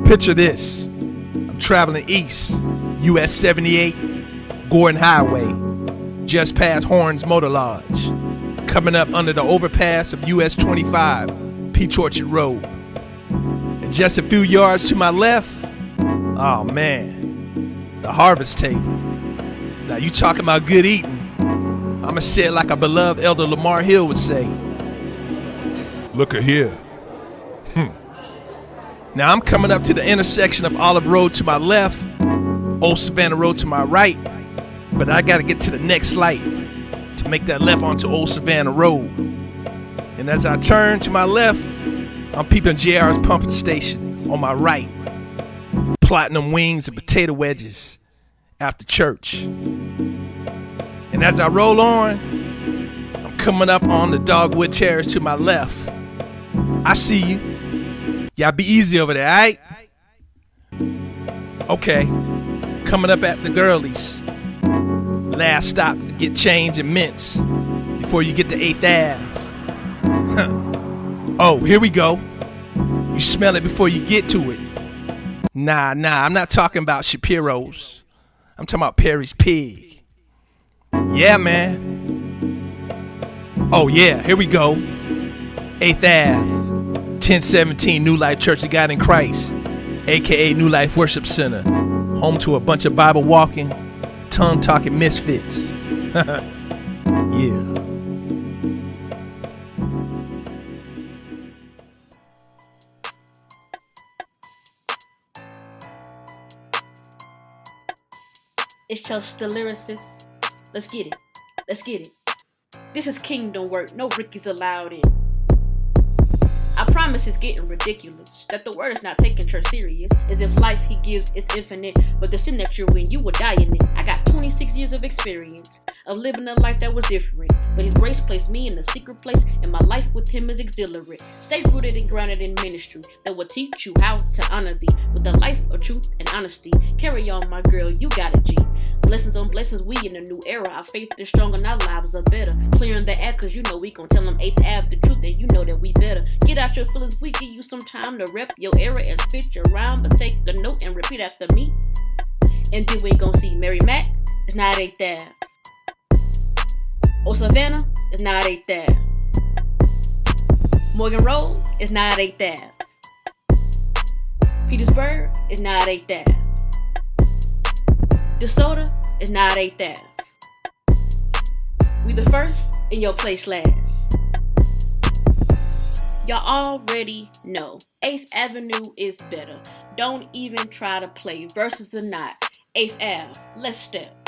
Picture this. I'm traveling east, US 78, Gordon Highway, just past Horns Motor Lodge, coming up under the overpass of US 25, Peach Orchard Road. And just a few yards to my left, oh man, the harvest table. Now you talking about good eating. I'ma say it like our beloved Elder Lamar Hill would say. Look at here. Now I'm coming up to the intersection of Olive Road to my left, Old Savannah Road to my right, but I gotta get to the next light to make that left onto Old Savannah Road. And as I turn to my left, I'm peeping JR's pumping station on my right, platinum wings and potato wedges after church. And as I roll on, I'm coming up on the Dogwood Terrace to my left. I see you. Y'all be easy over there, alright? Okay, coming up at the girlies. Last stop to get change and mints before you get to 8th Ave. Oh, here we go. You smell it before you get to it. Nah, I'm not talking about Shapiro's. I'm talking about Perry's Pig. Yeah, man. Oh yeah, here we go. 8th Ave. 1017 New Life Church of God in Christ, aka New Life Worship Center, home to a bunch of Bible walking, tongue talking misfits. Yeah. It's Chels the Lyricist. Let's get it. Let's get it. This is kingdom work. No Ricky's allowed in. I promise it's getting ridiculous that the word is not taking church serious, as if life he gives is infinite, but the sin that you're in, you will die in it. I got 26 years of experience of living a life that was different, but his grace placed me in a secret place, and my life with him is exhilarating. Stay rooted and grounded in ministry that will teach you how to honor thee with a life of truth and honesty. Carry on, my girl, you got it, G. Blessings on blessings, we in a new era. Our faith is strong and our lives are better. Clearing the air, cause you know we gon' tell them 8th Ave the truth, and you know that we better. Get out your feelings, we give you some time to rep your era and spit your rhyme, but take the note and repeat after me. And then we gon' see Mary Mac, it's not 8th Ave. Old Savannah, it's not 8th Ave. Morgan Road, it's not 8th Ave. Petersburg, is not 8th Ave. DeSoto is not 8th Ave. We the first and your place last. Y'all already know 8th Avenue is better. Don't even try to play versus or not. 8th Ave, let's step.